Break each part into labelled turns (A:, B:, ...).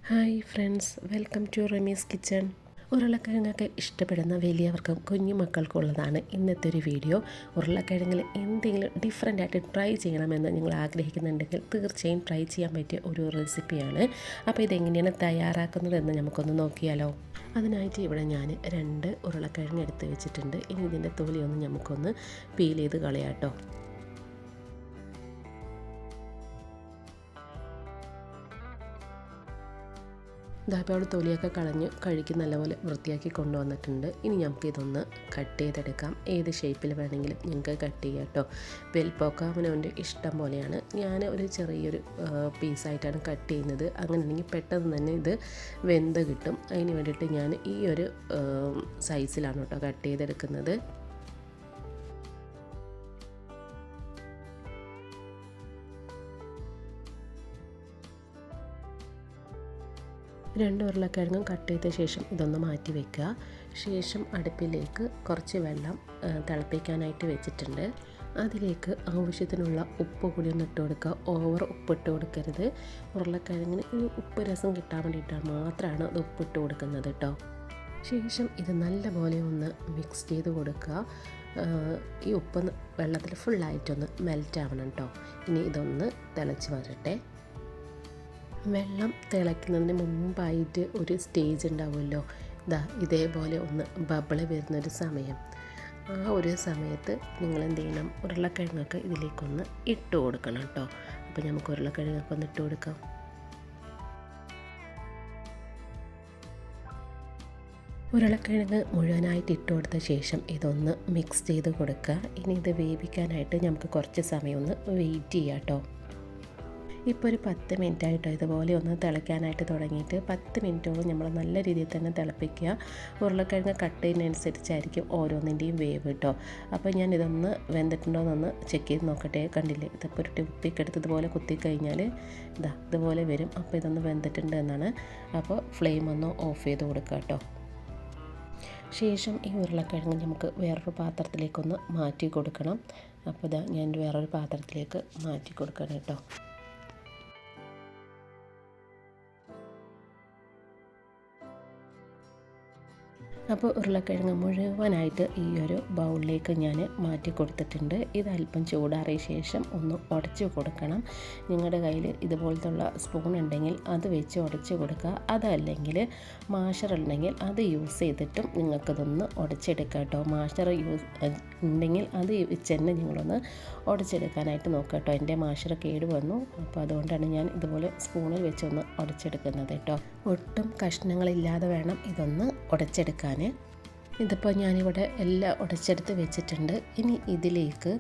A: Hi friends, welcome to Ramees kitchen. ഉരുളക്കിഴങ്ങൊക്കെ ഇഷ്ടപ്പെടുന്ന വലിയവർക്കും കുഞ്ഞു മക്കൾക്കും ഉള്ളതാണ് ഇന്നത്തെ ഒരു വീഡിയോ. ഉരുളക്കിഴങ്ങിൽ എന്തെങ്കിലും ഡിഫറെൻ്റ് ആയിട്ട് ട്രൈ ചെയ്യണമെന്ന് നിങ്ങൾ ആഗ്രഹിക്കുന്നുണ്ടെങ്കിൽ തീർച്ചയായും ട്രൈ ചെയ്യാൻ പറ്റിയ ഒരു റെസിപ്പിയാണ്. അപ്പോൾ ഇതെങ്ങനെയാണ് തയ്യാറാക്കുന്നതെന്ന് നമുക്കൊന്ന് നോക്കിയാലോ. അതിനായിട്ട് ഇവിടെ ഞാൻ 2 ഉരുളക്കിഴങ്ങ് എടുത്ത് വെച്ചിട്ടുണ്ട്. ഇനി ഇതിൻ്റെ തൊലിയൊന്ന് നമുക്കൊന്ന് പീൽ ചെയ്ത് കളയാം കേട്ടോ. ദാപ്പയോട് തൊലിയൊക്കെ കളഞ്ഞ് കഴുകി നല്ലപോലെ വൃത്തിയാക്കി കൊണ്ടുവന്നിട്ടുണ്ട്. ഇനി നമുക്ക് ഇതൊന്ന് കട്ട് ചെയ്തെടുക്കാം. ഏത് ഷേപ്പിൽ വേണമെങ്കിലും നിങ്ങൾക്ക് കട്ട് ചെയ്യാം കേട്ടോ. വലുപ്പമൊക്കെ അവനവൻ്റെ ഇഷ്ടം പോലെയാണ്. ഞാൻ ഒരു ചെറിയൊരു പീസായിട്ടാണ് കട്ട് ചെയ്യുന്നത്. അങ്ങനെയാണെങ്കിൽ പെട്ടെന്ന് തന്നെ ഇത് വെന്ത് കിട്ടും. അതിന് വേണ്ടിയിട്ട് ഞാൻ ഈ ഒരു സൈസിലാണ് കേട്ടോ കട്ട് ചെയ്തെടുക്കുന്നത്. രണ്ട് ഉരുളക്കിഴങ്ങും കട്ട് ചെയ്ത ശേഷം ഇതൊന്ന് മാറ്റി വയ്ക്കുക. ശേഷം അടുപ്പിലേക്ക് കുറച്ച് വെള്ളം തിളപ്പിക്കാനായിട്ട് വെച്ചിട്ടുണ്ട്. അതിലേക്ക് ആവശ്യത്തിനുള്ള ഉപ്പ് കൂടി ഒന്ന് ഇട്ട് കൊടുക്കുക. ഓവർ ഉപ്പിട്ട് കൊടുക്കരുത്. ഉരുളക്കിഴങ്ങിന് ഒരു ഉപ്പ് രസം കിട്ടാൻ വേണ്ടിയിട്ടാണ് മാത്രമാണ് അത് ഉപ്പിട്ട് കൊടുക്കുന്നത് കേട്ടോ. ശേഷം ഇത് നല്ലപോലെ ഒന്ന് മിക്സ് ചെയ്ത് കൊടുക്കുക. ഈ ഉപ്പ് വെള്ളത്തിൽ ഫുള്ളായിട്ടൊന്ന് മെൽറ്റ് ആവണം കേട്ടോ. ഇനി ഇതൊന്ന് തിളച്ച് വരട്ടെ. വെള്ളം തിളയ്ക്കുന്നതിന് മുമ്പായിട്ട് ഒരു സ്റ്റേജ് ഉണ്ടാവുമല്ലോ, ഇതേപോലെ ഒന്ന് ബബിള് വരുന്നൊരു സമയം. ആ ഒരു സമയത്ത് നിങ്ങൾ എന്ത് ചെയ്യണം, ഉരുളക്കിഴങ്ങൊക്കെ ഇതിലേക്കൊന്ന് ഇട്ട് കൊടുക്കണം കേട്ടോ. അപ്പോൾ നമുക്ക് ഉരുളക്കിഴങ്ങൊക്കെ ഒന്ന് ഇട്ട് കൊടുക്കാം. ഉരുളക്കിഴങ്ങ് മുഴുവനായിട്ട് ഇട്ട് കൊടുത്ത ശേഷം ഇതൊന്ന് മിക്സ് ചെയ്ത് കൊടുക്കുക. ഇനി ഇത് വേവിക്കാനായിട്ട് നമുക്ക് കുറച്ച് സമയം ഒന്ന് വെയിറ്റ് ചെയ്യാം കേട്ടോ. ഇപ്പോൾ ഒരു 10 മിനിറ്റ് ആയിട്ടോ ഇതുപോലെ ഒന്ന് തിളയ്ക്കാനായിട്ട് തുടങ്ങിയിട്ട്. 10 മിനിറ്റോളം നമ്മൾ നല്ല രീതിയിൽ തന്നെ തിളപ്പിക്കുക. ഉരുളക്കിഴങ്ങ് കട്ട് ചെയ്യുന്നതനുസരിച്ചായിരിക്കും ഓരോന്നിൻ്റെയും വേവ് കേട്ടോ. അപ്പോൾ ഞാൻ ഇതൊന്ന് വെന്തിട്ടുണ്ടോയെന്നൊന്ന് ചെക്ക് ചെയ്ത് നോക്കട്ടെ. കണ്ടില്ലേ, ഇതിപ്പോൾ ഒരു ടിപ്പിക്കെടുത്ത് ഇതുപോലെ കുത്തിക്കഴിഞ്ഞാൽ ഇതുപോലെ വരും. അപ്പോൾ ഇതൊന്ന് വെന്തിട്ടുണ്ട് എന്നാണ്. അപ്പോൾ ഫ്ലെയിം ഒന്ന് ഓഫ് ചെയ്ത് കൊടുക്കുക കേട്ടോ. ശേഷം ഈ ഉരുളക്കിഴങ്ങ് നമുക്ക് വേറൊരു പാത്രത്തിലേക്കൊന്ന് മാറ്റി കൊടുക്കണം. അപ്പോൾ ഞാൻ വേറൊരു പാത്രത്തിലേക്ക് മാറ്റി കൊടുക്കണം കേട്ടോ. അപ്പോൾ ഉരുളക്കിഴങ്ങ് മുഴുവനായിട്ട് ഈ ഒരു ബൗളിലേക്ക് ഞാൻ മാറ്റി കൊടുത്തിട്ടുണ്ട്. ഇത് അല്പം ചൂടാറിയ ശേഷം ഒന്ന് ഉടച്ച് കൊടുക്കണം. നിങ്ങളുടെ കയ്യിൽ ഇതുപോലത്തുള്ള സ്പൂൺ ഉണ്ടെങ്കിൽ അത് വെച്ച് ഉടച്ച് കൊടുക്കുക. അതല്ലെങ്കിൽ മാഷർ ഉണ്ടെങ്കിൽ അത് യൂസ് ചെയ്തിട്ടും നിങ്ങൾക്കതൊന്ന് ഉടച്ചെടുക്കാം കേട്ടോ. മാഷർ ഉണ്ടെങ്കിൽ അത് വെച്ച് തന്നെ നിങ്ങളൊന്ന് ഉടച്ചെടുക്കാനായിട്ട് നോക്കുക കേട്ടോ. എൻ്റെ മാഷർ കേട് വന്നു, അപ്പോൾ അതുകൊണ്ടാണ് ഞാൻ ഇതുപോലെ സ്പൂണിൽ വെച്ചൊന്ന് ഉടച്ചെടുക്കുന്നത് കേട്ടോ. ഒട്ടും കഷ്ണങ്ങളില്ലാതെ വേണം ഇതൊന്ന് ഉടച്ചെടുക്കാൻ. ഇതിപ്പോൾ ഞാനിവിടെ എല്ലാം ഉടച്ചെടുത്ത് വെച്ചിട്ടുണ്ട്. ഇനി ഇതിലേക്ക്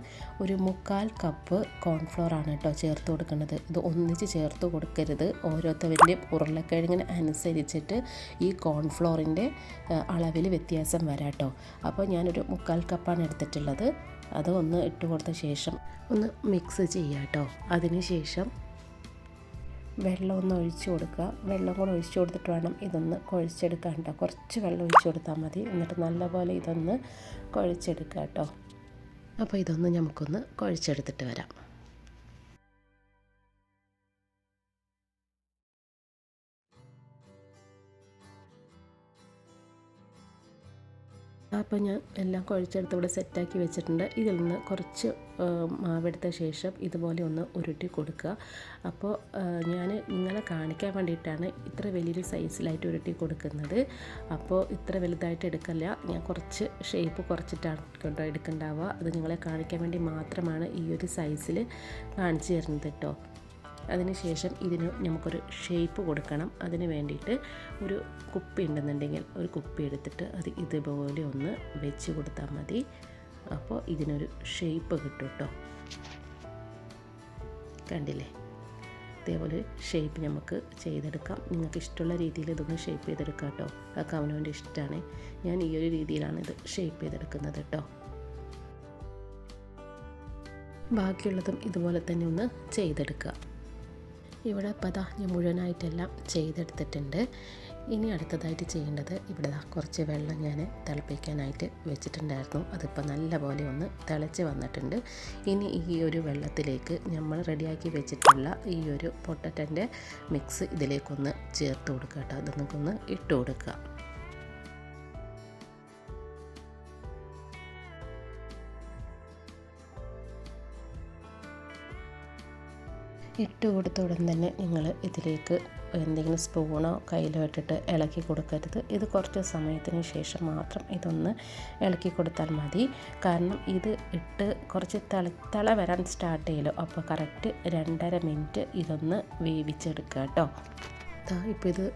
A: ഒരു 1/4 കപ്പ് കോൺഫ്ലോറാണ് കേട്ടോ ചേർത്ത് കൊടുക്കുന്നത്. ഇത് ഒന്നിച്ച് ചേർത്ത് കൊടുക്കരുത്. ഓരോരുത്തരുടെയും ഉരുളക്കിഴങ്ങിന് അനുസരിച്ചിട്ട് ഈ കോൺഫ്ലോറിൻ്റെ അളവിൽ വ്യത്യാസം വരാം കേട്ടോ. അപ്പോൾ ഞാനൊരു 1/4 കപ്പാണ് എടുത്തിട്ടുള്ളത്. അത് ഒന്ന് ഇട്ട് കൊടുത്ത ശേഷം ഒന്ന് മിക്സ് ചെയ്യാം കേട്ടോ. അതിന് ശേഷം വെള്ളം ഒന്ന് ഒഴിച്ച് കൊടുക്കുക. വെള്ളം കൂടെ ഒഴിച്ച് കൊടുത്തിട്ട് വേണം ഇതൊന്ന് കുഴച്ചെടുക്കാൻ കേട്ടോ. കുറച്ച് വെള്ളം ഒഴിച്ച് കൊടുത്താൽ മതി. എന്നിട്ട് നല്ലപോലെ ഇതൊന്ന് കുഴച്ചെടുക്കുക കേട്ടോ. അപ്പോൾ ഇതൊന്ന് നമുക്കൊന്ന് കുഴച്ചെടുത്തിട്ട് വരാം. അപ്പോൾ ഞാൻ എല്ലാം കുഴച്ചെടുത്ത് ഇവിടെ സെറ്റാക്കി വെച്ചിട്ടുണ്ട്. ഇതിൽ നിന്ന് കുറച്ച് മാവെടുത്ത ശേഷം ഇതുപോലെ ഒന്ന് ഉരുട്ടി കൊടുക്കുക. അപ്പോൾ ഞാൻ നിങ്ങളെ കാണിക്കാൻ വേണ്ടിയിട്ടാണ് ഇത്ര വലിയൊരു സൈസിലായിട്ട് ഉരുട്ടി കൊടുക്കുന്നത്. അപ്പോൾ ഇത്ര വലുതായിട്ട് എടുക്കില്ല. ഞാൻ കുറച്ച് ഷേപ്പ് കുറച്ചിട്ടാണ് കേട്ടോ എടുക്കണ്ടാവുക. അത് നിങ്ങളെ കാണിക്കാൻ വേണ്ടി മാത്രമാണ് ഈ ഒരു സൈസിൽ കാണിച്ചു തരുന്നത് കേട്ടോ. അതിനുശേഷം ഇതിന് നമുക്കൊരു ഷേപ്പ് കൊടുക്കണം. അതിന് വേണ്ടിയിട്ട് ഒരു കുപ്പി ഉണ്ടെന്നുണ്ടെങ്കിൽ ഒരു കുപ്പി എടുത്തിട്ട് അത് ഇതുപോലെ ഒന്ന് വെച്ച് കൊടുത്താൽ മതി. അപ്പോൾ ഇതിനൊരു ഷേപ്പ് കിട്ടും കേട്ടോ. കണ്ടില്ലേ, ഇതേപോലെ ഷേപ്പ് നമുക്ക് ചെയ്തെടുക്കാം. നിങ്ങൾക്ക് ഇഷ്ടമുള്ള രീതിയിൽ ഇതൊന്ന് ഷേപ്പ് ചെയ്തെടുക്കാം കേട്ടോ. അതൊക്കെ അവനവൻ്റെ ഇഷ്ടമാണ്. ഞാൻ ഈ ഒരു രീതിയിലാണ് ഇത് ഷേപ്പ് ചെയ്തെടുക്കുന്നത് കേട്ടോ. ബാക്കിയുള്ളതും ഇതുപോലെ തന്നെ ഒന്ന് ചെയ്തെടുക്കുക. ഇവിടെ ഇപ്പോൾ ഞാൻ മുഴുവനായിട്ടെല്ലാം ചെയ്തെടുത്തിട്ടുണ്ട്. ഇനി അടുത്തതായിട്ട് ചെയ്യേണ്ടത് ഇവിടെ കുറച്ച് വെള്ളം ഞാൻ തിളപ്പിക്കാനായിട്ട് വെച്ചിട്ടുണ്ടായിരുന്നു. അതിപ്പോൾ നല്ലപോലെ ഒന്ന് തിളച്ച് വന്നിട്ടുണ്ട്. ഇനി ഈ ഒരു വെള്ളത്തിലേക്ക് നമ്മൾ റെഡിയാക്കി വെച്ചിട്ടുള്ള ഈ ഒരു പൊട്ടറ്റൻ്റെ മിക്സ് ഇതിലേക്കൊന്ന് ചേർത്ത് കൊടുക്കുക കേട്ടോ. അത് നമുക്കൊന്ന് ഇട്ട് കൊടുക്കുക. ഇട്ട് കൊടുത്ത ഉടൻ തന്നെ നിങ്ങൾ ഇതിലേക്ക് എന്തെങ്കിലും സ്പൂണോ കയ്യിലോ ഇട്ടിട്ട് ഇളക്കി കൊടുക്കരുത്. ഇത് കുറച്ച് സമയത്തിന് ശേഷം മാത്രം ഇതൊന്ന് ഇളക്കി കൊടുത്താൽ മതി. കാരണം ഇത് ഇട്ട് കുറച്ച് തിള വരാൻ സ്റ്റാർട്ട് ചെയ്യലോ, അപ്പോൾ കറക്റ്റ് 2.5 മിനിറ്റ് ഇതൊന്ന് വേവിച്ചെടുക്കുക കേട്ടോ. ഇപ്പോൾ ഇത്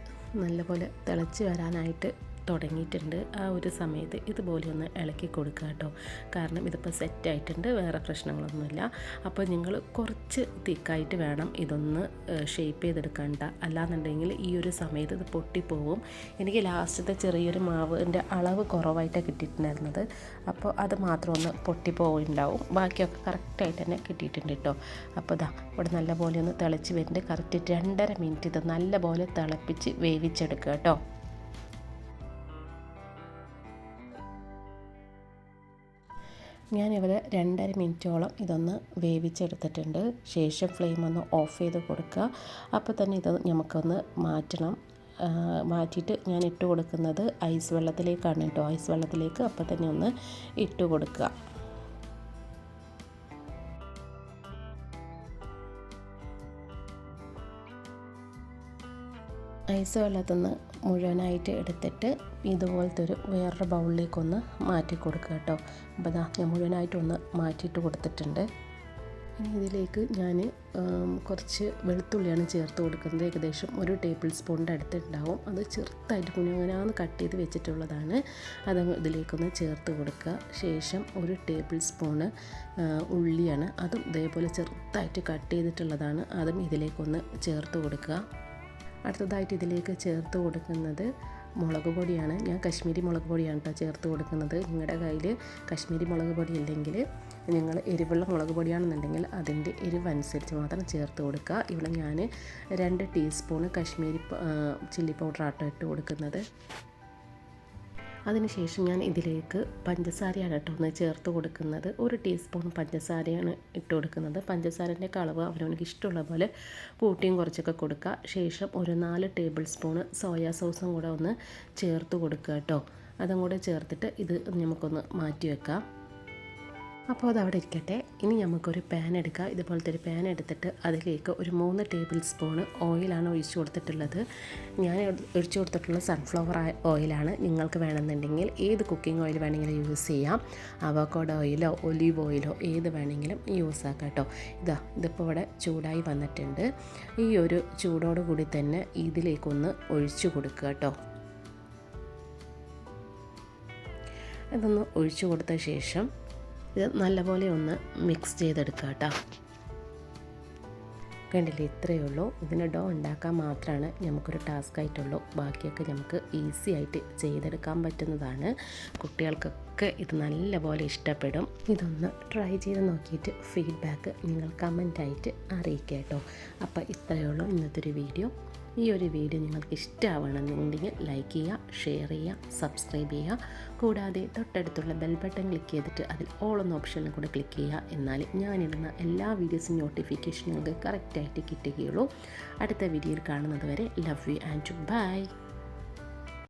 A: നല്ലപോലെ തിളച്ച് വരാനായിട്ട് തുടങ്ങിയിട്ടുണ്ട്. ആ ഒരു സമയത്ത് ഇതുപോലെ ഒന്ന് ഇളക്കി കൊടുക്കുക കേട്ടോ. കാരണം ഇതിപ്പോൾ സെറ്റായിട്ടുണ്ട്, വേറെ പ്രശ്നങ്ങളൊന്നുമില്ല. അപ്പോൾ നിങ്ങൾ കുറച്ച് തിക്കായിട്ട് വേണം ഇതൊന്ന് ഷേപ്പ് ചെയ്തെടുക്കണ്ട, അല്ലാന്നുണ്ടെങ്കിൽ ഈ ഒരു സമയത്ത് ഇത് പൊട്ടിപ്പോവും. എനിക്ക് ലാസ്റ്റത്തെ ചെറിയൊരു മാവിൻ്റെ അളവ് കുറവായിട്ടാണ് കിട്ടിയിട്ടുണ്ടായിരുന്നത്. അപ്പോൾ അത് മാത്രം ഒന്ന് പൊട്ടിപ്പോവുണ്ടാവും, ബാക്കിയൊക്കെ കറക്റ്റായിട്ട് തന്നെ കിട്ടിയിട്ടുണ്ട് കേട്ടോ. അപ്പോൾ ഇവിടെ നല്ലപോലെ ഒന്ന് തിളച്ച് വരുന്നുണ്ട്. കറക്റ്റ് 2.5 മിനിറ്റ് ഇത് നല്ലപോലെ തിളപ്പിച്ച് വേവിച്ചെടുക്കുക കേട്ടോ. ഞാനിവിടെ 2.5 മിനിറ്റോളം ഇതൊന്ന് വേവിച്ചെടുത്തിട്ടുണ്ട്. ശേഷം ഫ്ലെയിം ഒന്ന് ഓഫ് ചെയ്ത് കൊടുക്കുക. അപ്പോൾ തന്നെ ഇത് നമുക്കൊന്ന് മാറ്റണം. മാറ്റിയിട്ട് ഞാൻ ഇട്ട് കൊടുക്കുന്നത് ഐസ് വെള്ളത്തിലേക്കാണ് കേട്ടോ. ഐസ് വെള്ളത്തിലേക്ക് അപ്പോൾ തന്നെ ഒന്ന് ഇട്ട് കൊടുക്കുക. ഐസ് വെള്ളത്തിൽ നിന്ന് മുഴുവനായിട്ട് എടുത്തിട്ട് ഇതുപോലത്തെ ഒരു വേറൊരു ബൗളിലേക്കൊന്ന് മാറ്റി കൊടുക്കുക കേട്ടോ. അപ്പോൾ ഞാൻ മുഴുവനായിട്ടൊന്ന് മാറ്റിയിട്ട് കൊടുത്തിട്ടുണ്ട്. ഇനി ഇതിലേക്ക് ഞാൻ കുറച്ച് വെളുത്തുള്ളിയാണ് ചേർത്ത് കൊടുക്കുന്നത്. ഏകദേശം 1 ടേബിൾ സ്പൂണിൻ്റെ അടുത്തുണ്ടാവും. അത് ചെറുതായിട്ട് കുഞ്ഞുങ്ങനാന്ന് കട്ട് ചെയ്ത് വെച്ചിട്ടുള്ളതാണ്. അത് ഇതിലേക്കൊന്ന് ചേർത്ത് കൊടുക്കുക. ശേഷം 1 ടേബിൾ സ്പൂണ് ഉള്ളിയാണ്, അതും ഇതേപോലെ ചെറുതായിട്ട് കട്ട് ചെയ്തിട്ടുള്ളതാണ്. അതും ഇതിലേക്കൊന്ന് ചേർത്ത് കൊടുക്കുക. അടുത്തതായിട്ട് ഇതിലേക്ക് ചേർത്ത് കൊടുക്കുന്നത് മുളക് പൊടിയാണ്. ഞാൻ കശ്മീരി മുളക് പൊടിയാണ് കേട്ടോ ചേർത്ത് കൊടുക്കുന്നത്. നിങ്ങളുടെ കയ്യിൽ കശ്മീരി മുളക് പൊടി ഇല്ലെങ്കിൽ നിങ്ങൾ എരിവുള്ള മുളക് പൊടിയാണെന്നുണ്ടെങ്കിൽ അതിൻ്റെ എരിവനുസരിച്ച് മാത്രം ചേർത്ത് കൊടുക്കുക. ഇവിടെ ഞാൻ 2 ടീസ്പൂണ് കശ്മീരി ചില്ലി പൗഡർ ആട്ടോ ഇട്ട് കൊടുക്കുന്നത്. അതിനുശേഷം ഞാൻ ഇതിലേക്ക് പഞ്ചസാരയാണ് കേട്ടോ ഒന്ന് ചേർത്ത് കൊടുക്കുന്നത്. 1 ടീസ്പൂൺ പഞ്ചസാരയാണ് ഇട്ട് കൊടുക്കുന്നത്. പഞ്ചസാരൻ്റെ അളവ് അവനവർക്ക് ഇഷ്ടമുള്ള പോലെ കൂട്ടിയും കുറച്ചൊക്കെ കൊടുക്കുക. ശേഷം ഒരു 4 ടേബിൾ സ്പൂണ് സോയാ സോസും കൂടെ ഒന്ന് ചേർത്ത് കൊടുക്കുക കേട്ടോ. അതും കൂടെ ചേർത്തിട്ട് ഇത് നമുക്കൊന്ന് മാറ്റി വെക്കാം. അപ്പോൾ അതവിടെ ഇരിക്കട്ടെ. ഇനി നമുക്കൊരു പാൻ എടുക്കുക. ഇതുപോലത്തെ ഒരു പാൻ എടുത്തിട്ട് അതിലേക്ക് ഒരു 3 ടേബിൾ സ്പൂണ് ഓയിലാണ് ഒഴിച്ചു കൊടുത്തിട്ടുള്ളത്. ഞാൻ ഒഴിച്ചു കൊടുത്തിട്ടുള്ള സൺഫ്ലവർ ഓയിലാണ്. നിങ്ങൾക്ക് വേണമെന്നുണ്ടെങ്കിൽ ഏത് കുക്കിംഗ് ഓയിൽ വേണമെങ്കിലും യൂസ് ചെയ്യാം. അവോക്കാഡോ ഓയിലോ ഒലീവ് ഓയിലോ ഏത് വേണമെങ്കിലും യൂസ് ആക്കാം കേട്ടോ. ഇതിപ്പോൾ ഇവിടെ ചൂടായി വന്നിട്ടുണ്ട്. ഈ ഒരു ചൂടോട് കൂടി തന്നെ ഇതിലേക്കൊന്ന് ഒഴിച്ചു കൊടുക്കുക കേട്ടോ. ഇതൊന്ന് ഒഴിച്ചു കൊടുത്ത ശേഷം ഇത് നല്ലപോലെ ഒന്ന് മിക്സ് ചെയ്തെടുക്കുക കേട്ടോ. കണ്ടില്ലേ, ഇത്രയേ ഉള്ളൂ. ഇതിന് ഡോ ഉണ്ടാക്കാൻ മാത്രമാണ് നമുക്കൊരു ടാസ്ക് ആയിട്ടുള്ളൂ. ബാക്കിയൊക്കെ നമുക്ക് ഈസി ആയിട്ട് ചെയ്തെടുക്കാൻ പറ്റുന്നതാണ്. കുട്ടികൾക്കൊക്കെ ഇത് നല്ലപോലെ ഇഷ്ടപ്പെടും. ഇതൊന്ന് ട്രൈ ചെയ്ത് നോക്കിയിട്ട് ഫീഡ്ബാക്ക് നിങ്ങൾ കമൻറ്റായിട്ട് അറിയിക്കുക കേട്ടോ. അപ്പോൾ ഇത്രയേ ഉള്ളൂ ഇന്നത്തെ ഒരു വീഡിയോ. ഈ ഒരു വീഡിയോ നിങ്ങൾക്ക് ഇഷ്ടമാവണമെന്നുണ്ടെങ്കിൽ ലൈക്ക് ചെയ്യുക, ഷെയർ ചെയ്യുക, സബ്സ്ക്രൈബ് ചെയ്യുക. കൂടാതെ തൊട്ടടുത്തുള്ള ബെൽ ബട്ടൺ ക്ലിക്ക് ചെയ്തിട്ട് അതിൽ ഓൾ എന്ന ഓപ്ഷനിൽ കൂടെ ക്ലിക്ക് ചെയ്യുക. എന്നാൽ ഞാനിടുന്ന എല്ലാ വീഡിയോസും നോട്ടിഫിക്കേഷൻ നിങ്ങൾക്ക് കറക്റ്റായിട്ട് കിട്ടുകയുള്ളൂ. അടുത്ത വീഡിയോയിൽ കാണുന്നത് വരെ ലവ് യു ആൻഡ് ബൈ.